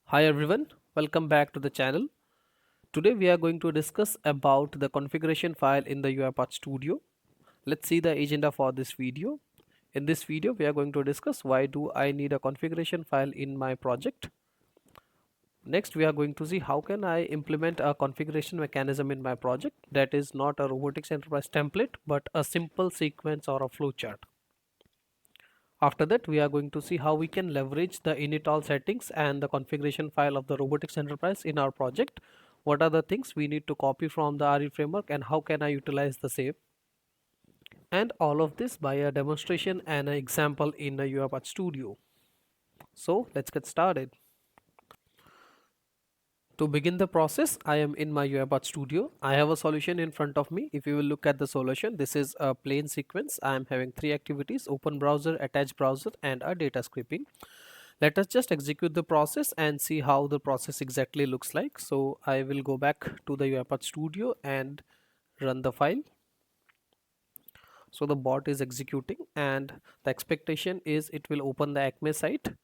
Hi everyone, welcome back to the channel. Today we are going to discuss about the configuration file in the UiPath Studio. Let's see the agenda for this video. In this video we are going to discuss why do I need a configuration file in my project. Next we are going to see how can I implement a configuration mechanism in my project that is not a robotics enterprise template but a simple sequence or a flowchart. After that, we are going to see how we can leverage the init all settings and the configuration file of the robotics enterprise in our project. What are the things we need to copy from the RE framework and how can I utilize the same? And all of this by a demonstration and an example in a UiPath Studio. So let's get started. To begin the process, I am in my UiPath Studio. I have a solution in front of me. If you will look at the solution, this is a plain sequence. I am having three activities: open browser, attach browser, and a data scraping. Let us just execute the process and see how the process exactly looks like. So I will go back to the UiPath Studio and run the file. So the bot is executing and the expectation is it will open the Acme site.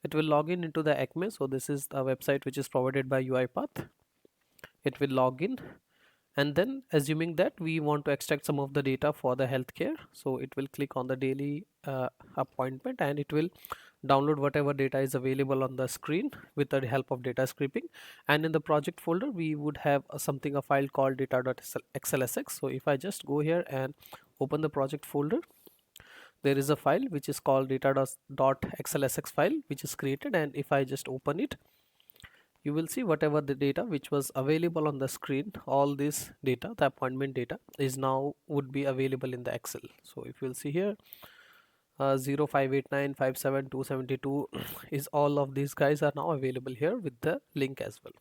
It will log in into the Acme. So this is the website which is provided by UiPath. It will log in, and then assuming that we want to extract some of the data for the healthcare, so it will click on the daily appointment and it will download whatever data is available on the screen with the help of data scraping. And in the project folder we would have something, a file called data.xlsx. So if I just go here and open the project folder, there is a file which is called data.xlsx file which is created, and if I just open it, you will see whatever the data which was available on the screen, all this data, the appointment data, is now would be available in the Excel. So if you'll see here, 0589572272 is all of these guys are now available here with the link as well.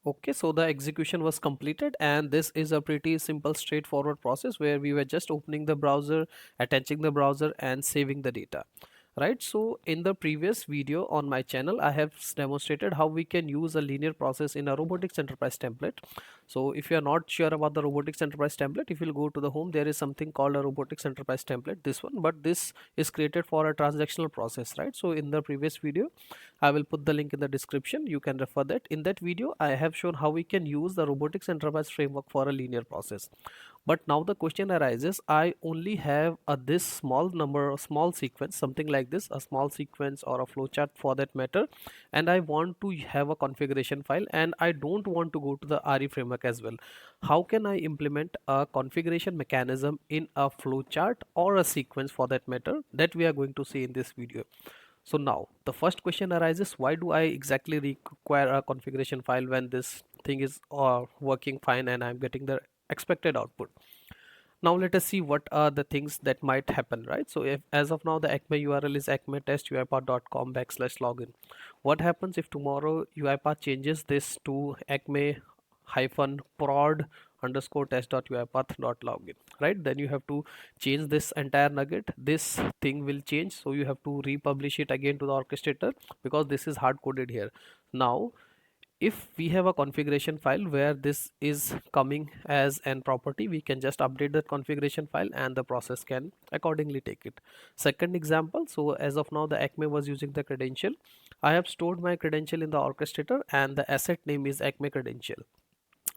Okay, so the execution was completed, and this is a pretty simple straightforward process where we were just opening the browser, attaching the browser, and saving the data. Right, so in the previous video on my channel I have demonstrated how we can use a linear process in a robotics enterprise template. So if you are not sure about the robotics enterprise template, if you'll go to the home, there is something called a robotics enterprise template, this one, but this is created for a transactional process, right? So in the previous video I will put the link in the description, you can refer that. In that video I have shown how we can use the robotics enterprise framework for a linear process. But now the question arises, I only have this small number, a small sequence, something like this, a small sequence or a flowchart for that matter, and I want to have a configuration file and I don't want to go to the RE framework as well. How can I implement a configuration mechanism in a flowchart or a sequence for that matter? That we are going to see in this video. So now the first question arises, why do I exactly require a configuration file when this thing is working fine and I'm getting the expected output? Now let us see what are the things that might happen, right? So if as of now the Acme URL is acmetest.uipath.com/login. What happens if tomorrow UiPath changes this to acme prod underscore test.uipath.login, right? Then you have to change this entire nugget. This thing will change, so you have to republish it again to the orchestrator because this is hard coded here. Now if we have a configuration file where this is coming as an property, we can just update that configuration file and the process can accordingly take it. Second example, so as of now the Acme was using the credential. I have stored my credential in the orchestrator and the asset name is Acme credential.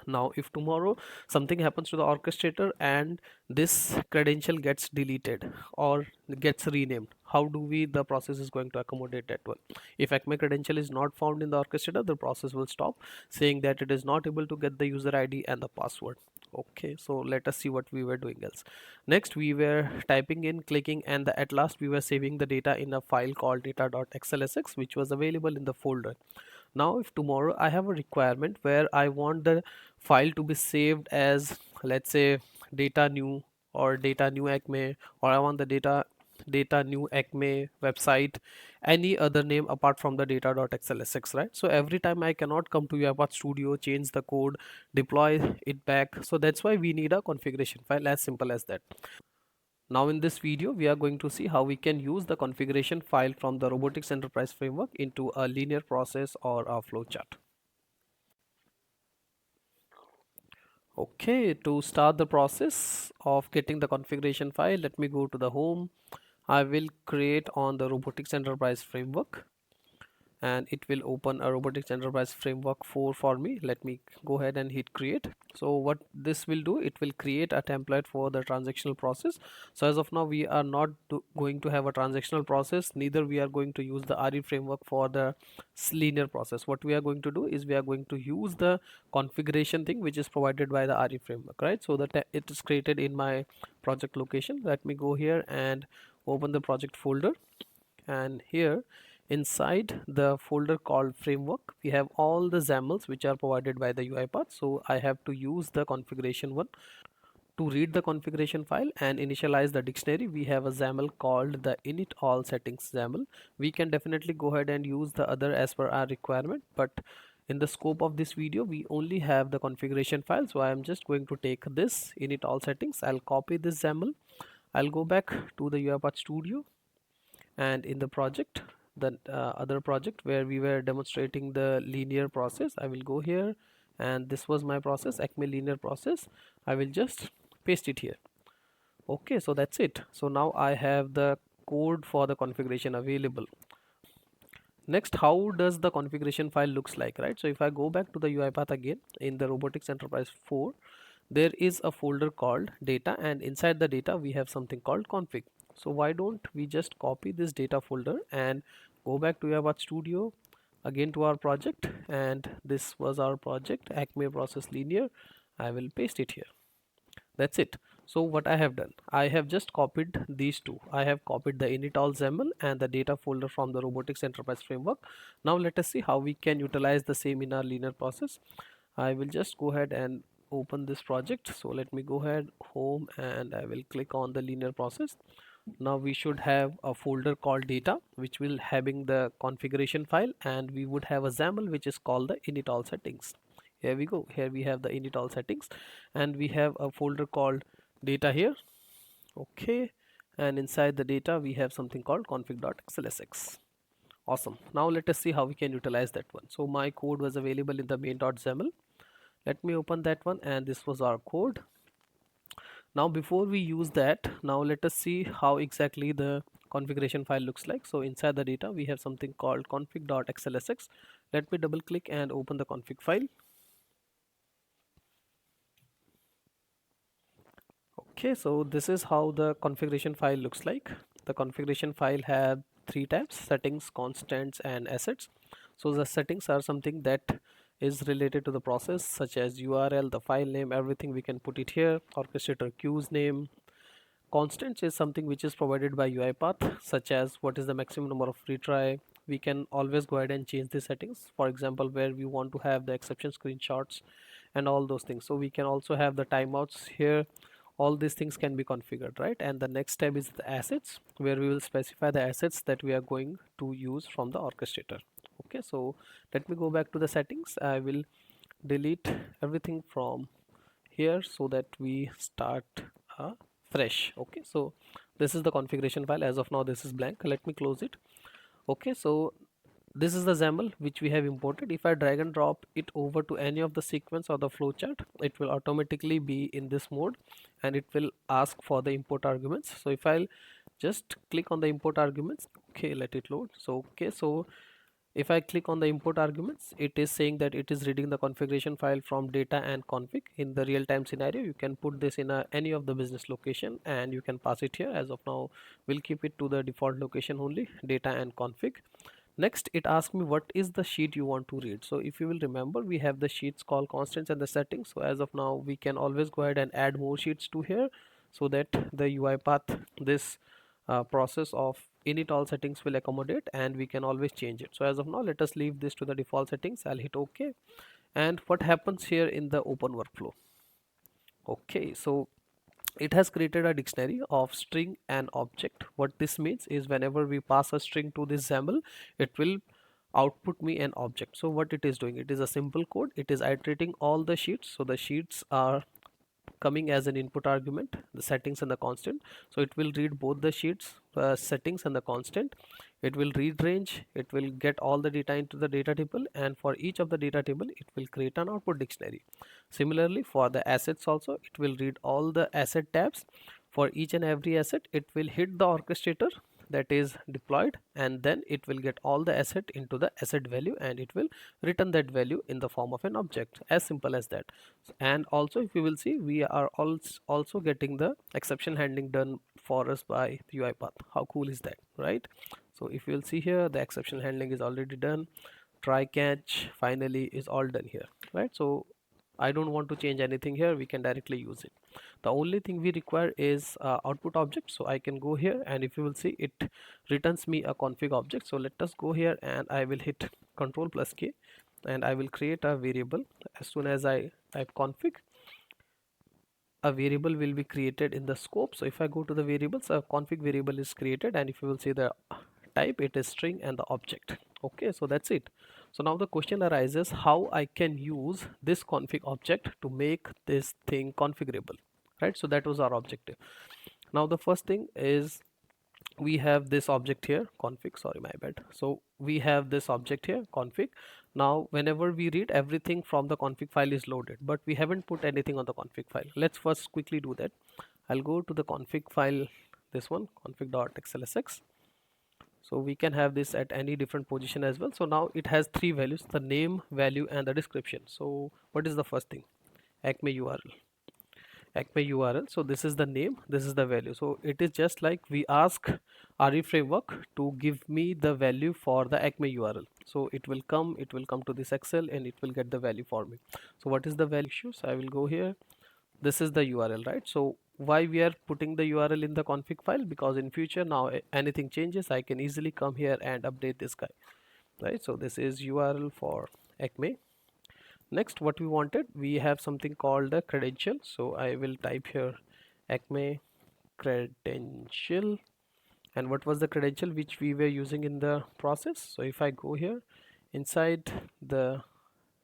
Now if tomorrow something happens to the orchestrator and this credential gets deleted or gets renamed, how do we, the process is going to accommodate that one? If Acme credential is not found in the orchestrator, the process will stop, saying that it is not able to get the user ID and the password. Okay, so let us see what we were doing else. Next we were typing in, clicking, and at last we were saving the data in a file called data.xlsx which was available in the folder. Now if tomorrow I have a requirement where I want the file to be saved as, let's say, data new or data new Acme, or I want the data new Acme website, any other name apart from the data.xlsx, right? So every time I cannot come to UiPath Studio, change the code, deploy it back. So that's why we need a configuration file, as simple as that. Now in this video we are going to see how we can use the configuration file from the robotics enterprise framework into a linear process or a flowchart. Okay, to start the process of getting the configuration file, let me go to the home. I will create on the Robotics Enterprise Framework, and it will open a Robotics Enterprise Framework 4 for me. Let me go ahead and hit create. So what this will do, it will create a template for the transactional process. So as of now, we are not going to have a transactional process, neither we are going to use the RE framework for the linear process. What we are going to do is we are going to use the configuration thing which is provided by the RE framework, right? So that it is created in my project location. Let me go here and open the project folder, and here inside the folder called framework, we have all the XAMLs which are provided by the UiPath. So I have to use the configuration one. To read the configuration file and initialize the dictionary, we have a XAML called the init all settings XAML. We can definitely go ahead and use the other as per our requirement, but in the scope of this video we only have the configuration file. So I am just going to take this init all settings, I'll copy this XAML, I'll go back to the UiPath Studio, and in the project, the other project where we were demonstrating the linear process, I will go here, and this was my process, Acme linear process. I will just paste it here. Okay, so that's it. So now I have the code for the configuration available. Next, how does the configuration file looks like, right? So if I go back to the UiPath again in the Robotics Enterprise 4, there is a folder called data, and inside the data we have something called config. So why don't we just copy this data folder and go back to UiPath Studio again to our project, and this was our project Acme process linear. I will paste it here. That's it. So what I have done, I have just copied these two. I have copied the init.all XAML and the data folder from the Robotics Enterprise Framework. Now let us see how we can utilize the same in our linear process. I will just go ahead and open this project. So let me go ahead home, and I will click on the linear process. Now we should have a folder called data which will having the configuration file, and we would have a XAML which is called the init all settings. Here we go, here we have the init all settings, and we have a folder called data here. Okay, and inside the data we have something called config.xlsx. Awesome. Now let us see how we can utilize that one. So my code was available in the main.xaml. Let me open that one, and this was our code. Now before we use that, now let us see how exactly the configuration file looks like. So inside the data we have something called config.xlsx. Let me double click and open the config file. Okay, so this is how the configuration file looks like. The configuration file have three tabs: settings, constants, and assets. So the settings are something that is related to the process, such as URL, the file name, everything we can put it here. Orchestrator queues name. Constants is something which is provided by UiPath, such as what is the maximum number of retry. We can always go ahead and change the settings, for example where we want to have the exception screenshots and all those things. So we can also have the timeouts here. All these things can be configured, right? And the next tab is the assets, where we will specify the assets that we are going to use from the orchestrator. Okay, so let me go back to the settings. I will delete everything from here so that we start fresh. Okay, so this is the configuration file. As of now this is blank. Let me close it. Okay, so this is the XAML which we have imported. If I drag and drop it over to any of the sequence or the flowchart, it will automatically be in this mode, and it will ask for the import arguments. So if I'll just click on the import arguments, okay, let it load. So okay, so if I click on the import arguments, it is saying that it is reading the configuration file from data and config. In the real-time scenario, you can put this in any of the business location and you can pass it here. As of now, we'll keep it to the default location only, data and config. Next, it asks me what is the sheet you want to read. So if you will remember, we have the sheets called constants and the settings. So as of now, we can always go ahead and add more sheets to here, so that the UiPath, this process of init all settings will accommodate, and we can always change it. So as of now, let us leave this to the default settings. I'll hit OK. And what happens here in the open workflow? Okay, so it has created a dictionary of string and object. What this means is whenever we pass a string to this XAML, it will output me an object. So what it is doing, it is a simple code. It is iterating all the sheets. So the sheets are coming as an input argument, the settings and the constant. So it will read both the sheets, settings and the constant. It will read range, it will get all the data into the data table, and for each of the data table it will create an output dictionary. Similarly, for the assets also, it will read all the asset tabs. For each and every asset, it will hit the orchestrator that is deployed, and then it will get all the asset into the asset value, and it will return that value in the form of an object. As simple as that. And also, if you will see, we are also getting the exception handling done for us by the UiPath. How cool is that, right? So if you will see here, the exception handling is already done. Try catch finally is all done here, right? So I don't want to change anything here, we can directly use it. The only thing we require is output object. So I can go here, and if you will see, it returns me a config object. So let us go here, and I will hit Control plus K, and I will create a variable. As soon as I type config, a variable will be created in the scope. So if I go to the variables, a config variable is created, and if you will see the type, it is string and the object. Okay, so that's it. So now the question arises, how I can use this config object to make this thing configurable, right? So that was our objective. Now the first thing is, we have this object here, config, sorry, my bad. So we have this object here, config. Now whenever we read, everything from the config file is loaded, but we haven't put anything on the config file. Let's first quickly do that. I'll go to the config file, this one, config.xlsx. So we can have this at any different position as well. So now it has three values, the name, value and the description. So what is the first thing? Acme URL. Acme URL. So this is the name, this is the value. So it is just like we ask RE framework to give me the value for the Acme URL. So it will come to this Excel, and it will get the value for me. So what is the value? So I will go here. This is the URL, right? So why we are putting the URL in the config file? Because in future, now anything changes, I can easily come here and update this guy, right? So this is URL for Acme. Next, what we wanted, we have something called the credential. So I will type here Acme credential, and what was the credential which we were using in the process? So if I go here inside the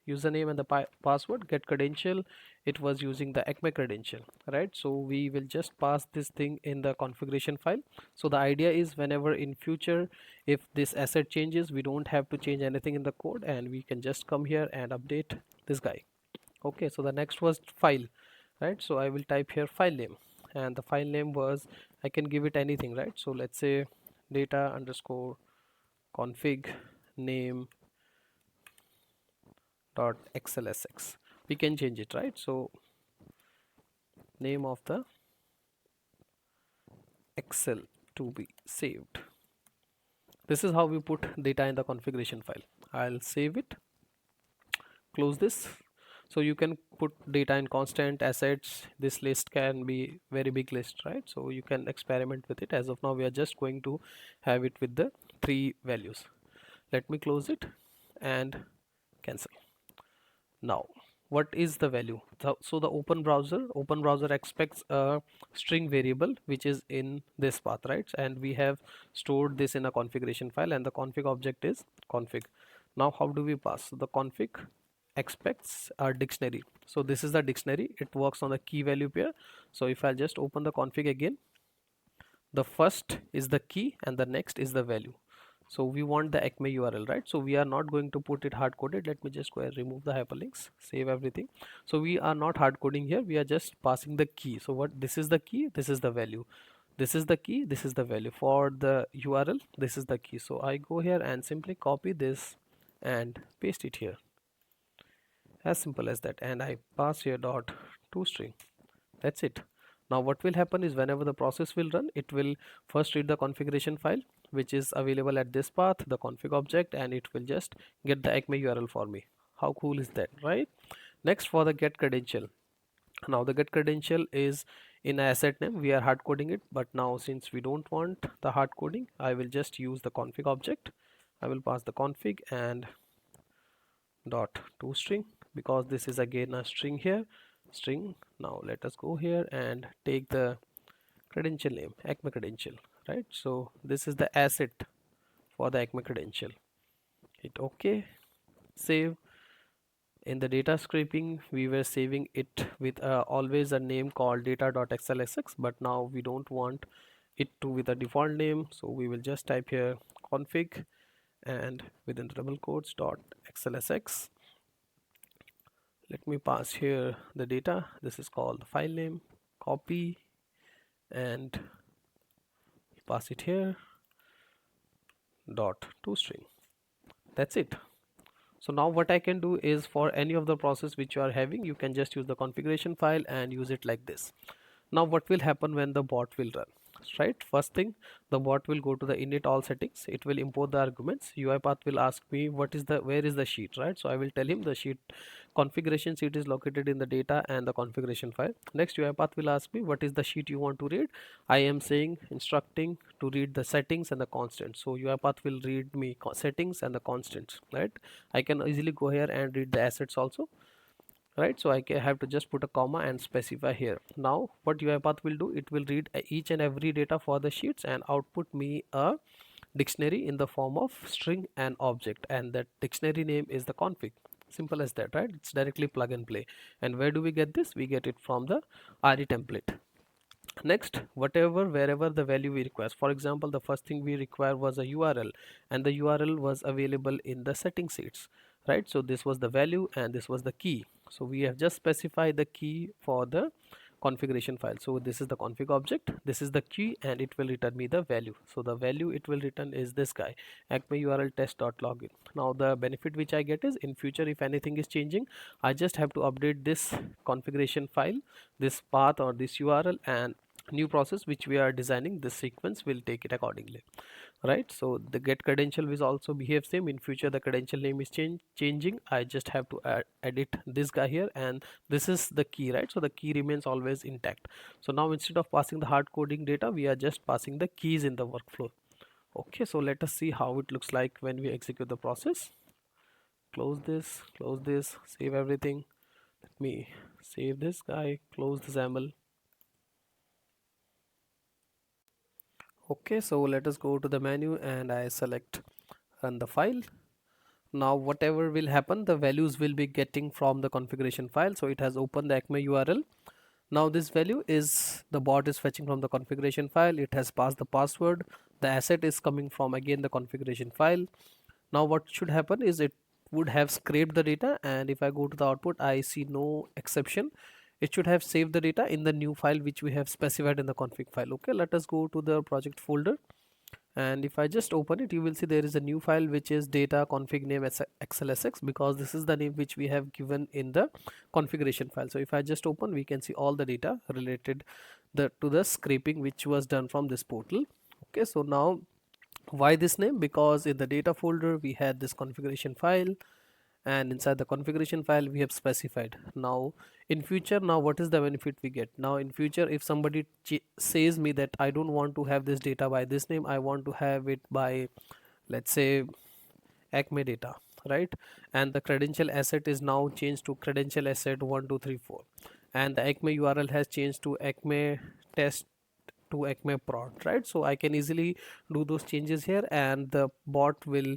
username and the password, get credential, it was using the Acme credential, right? So we will just pass this thing in the configuration file. So the idea is, whenever in future if this asset changes, we don't have to change anything in the code, and we can just come here and update this guy. Okay, so the next was file, right? So I will type here file name, and the file name was, I can give it anything, right? So let's say data underscore config name dot xlsx. We can change it, right? So name of the Excel to be saved. This is how we put data in the configuration file. I'll save it, close this. So you can put data in constant, assets. This list can be very big list, right? So you can experiment with it. As of now, we are just going to have it with the three values. Let me close it and cancel. Now what is the value? So the open browser expects a string variable which is in this path, right? And we have stored this in a configuration file, and the config object is config. Now how do we pass? The config expects a dictionary. So this is the dictionary, it works on the key value pair. So if I just open the config again, the first is the key and the next is the value. So we want the Acme URL, right? So we are not going to put it hard coded. Let me just go and remove the hyperlinks, save everything. So we are not hard coding here, we are just passing the key. So what, this is the key, this is the value, this is the key, this is the value. For the URL, this is the key. So I go here and simply copy this and paste it here, as simple as that, and I pass here dot toString. That's it. Now what will happen is, whenever the process will run, it will first read the configuration file which is available at this path, the config object, and it will just get the Acme URL for me. How cool is that, right? Next, for the get credential. Now the get credential is in asset name, we are hard coding it, but now since we don't want the hard coding, I will just use the config object. I will pass the config and dot toString, because this is again a string here, string. Now let us go here and take the credential name, Acme credential, right? So this is the asset for the Acme credential. Hit OK, save, in the data scraping we were saving it with always a name called data.xlsx, but now we don't want it to with a default name, so we will just type here config and within the double quotes dot xlsx. Let me pass here the data. This is called the file name. Copy and pass it here dot toString. That's it. So now what I can do is, for any of the process which you are having, you can just use the configuration file and use it like this. Now what will happen when the bot will run, right? First thing, the bot will go to the init all settings. It will import the arguments. UiPath will ask me where is the sheet, right? So I will tell him the sheet configuration sheet is located in the data and the configuration file. Next, UiPath will ask me what is the sheet you want to read. I am saying instructing to read the settings and the constants. So UiPath will read me settings and the constants, right? I can easily go here and read the assets also, right? So I have to just put a comma and specify here. Now what UiPath will do, it will read each and every data for the sheets and output me a dictionary in the form of string and object, and that dictionary name is the config. Simple as that, right? It's directly plug and play. And where do we get this? We get it from the RE template. Next, wherever the value we request, for example, the first thing we require was a URL, and the URL was available in the setting sheets, right? So this was the value and this was the key. So we have just specified the key for the configuration file. So this is the config object, this is the key, and it will return me the value. So the value it will return is this guy, acme url test.login. Now the benefit which I get is, in future if anything is changing, I just have to update this configuration file, this path or this URL, and new process which we are designing, this sequence will take it accordingly, right? So the get credential will also behave same. In future the credential name is changing, I just have to edit this guy here, and this is the key, right? So the key remains always intact. So now instead of passing the hard coding data, we are just passing the keys in the workflow. Okay, so let us see how it looks like when we execute the process. Close this, save everything. Let me save this guy, close the XAML. Okay, so let us go to the menu and I select run the file. Now whatever will happen, the values will be getting from the configuration file. So it has opened the acme URL. Now this value is the bot is fetching from the configuration file. It has passed the password. The asset is coming from again the configuration file. Now what should happen is, it would have scraped the data, and if I go to the output, I see no exception. It should have saved the data in the new file which we have specified in the config file. Okay, let us go to the project folder, and if I just open it, you will see there is a new file which is data config name xlsx, because this is the name which we have given in the configuration file. So if I just open, we can see all the data related to the scraping which was done from this portal. Okay, so now why this name? Because in the data folder we had this configuration file, and inside the configuration file we have specified. Now in future, now what is the benefit we get? Now in future, if somebody says me that I don't want to have this data by this name, I want to have it by, let's say, acme data, right? And the credential asset is now changed to credential asset 1234, and the acme URL has changed to acme test to acme prod, right? So I can easily do those changes here, and the bot will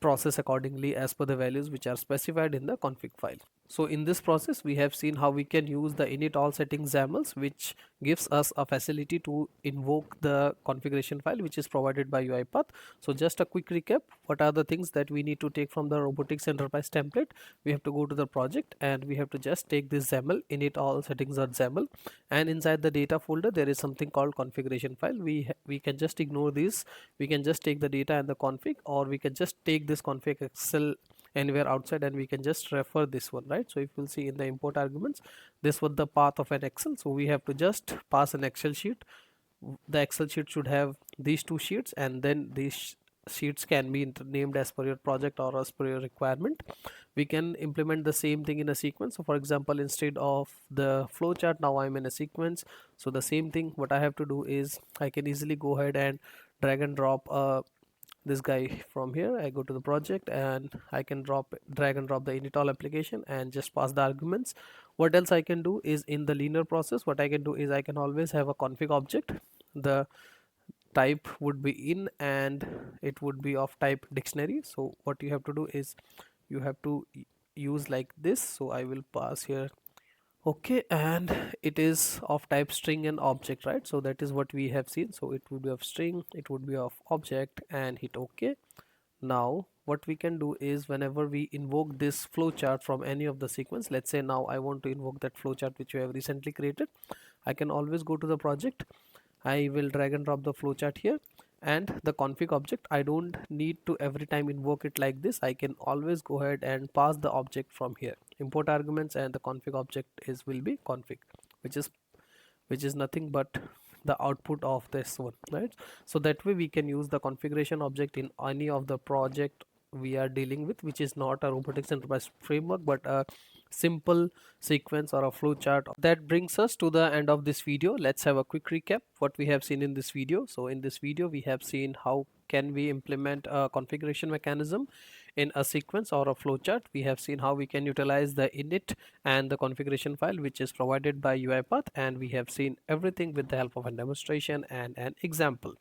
process accordingly as per the values which are specified in the config file. So in this process, we have seen how we can use the init all settings XAMLs, which gives us a facility to invoke the configuration file which is provided by UiPath. So just a quick recap, what are the things that we need to take from the robotics enterprise template? We have to go to the project and we have to just take this XAML, init all settings.xaml, and inside the data folder there is something called configuration file. We can just ignore this. We can just take the data and the config, or we can just take this config excel anywhere outside and we can just refer this one, right? So if you'll see in the import arguments, this was the path of an excel, so we have to just pass an excel sheet. The excel sheet should have these two sheets, and then these sheets can be named as per your project or as per your requirement. We can implement the same thing in a sequence. So for example, instead of the flowchart, now I'm in a sequence. So the same thing, what I have to do is, I can easily go ahead and drag and drop this guy from here. I go to the project and I can drag and drop the init all application and just pass the arguments. What else I can do is, in the linear process, what I can do is I can always have a config object. The type would be in and it would be of type dictionary. So what you have to do is, you have to use like this. So I will pass here. Okay, and it is of type string and object, right? So that is what we have seen. So it would be of string, it would be of object, and hit OK. Now what we can do is whenever we invoke this flowchart from any of the sequence, let's say now I want to invoke that flowchart which we have recently created, I can always go to the project. I will drag and drop the flowchart here, and the config object, I don't need to every time invoke it like this. I can always go ahead and pass the object from here, import arguments, and the config object is will be config, which is nothing but the output of this one, right? So that way we can use the configuration object in any of the project we are dealing with, which is not a robotics enterprise framework but a simple sequence or a flow chart. That brings us to the end of this video. Let's have a quick recap what we have seen in this video. So in this video we have seen how can we implement a configuration mechanism in a sequence or a flowchart. We have seen how we can utilize the init and the configuration file which is provided by UiPath, and we have seen everything with the help of a demonstration and an example.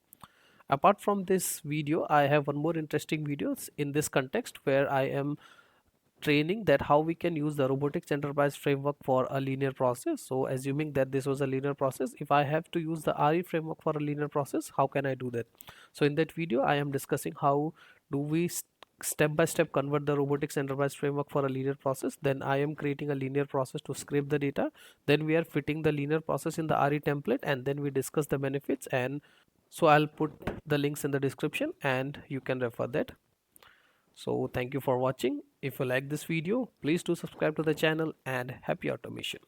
Apart from this video, I have one more interesting videos in this context where I am training that how we can use the robotics enterprise framework for a linear process. So assuming that this was a linear process, if I have to use the RE framework for a linear process, how can I do that? So in that video I am discussing how do we step by step convert the robotics enterprise framework for a linear process. Then I am creating a linear process to scrape the data, then we are fitting the linear process in the RE template, and then we discuss the benefits. And so I'll put the links in the description and you can refer that. So thank you for watching. If you like this video, please do subscribe to the channel, and happy automation.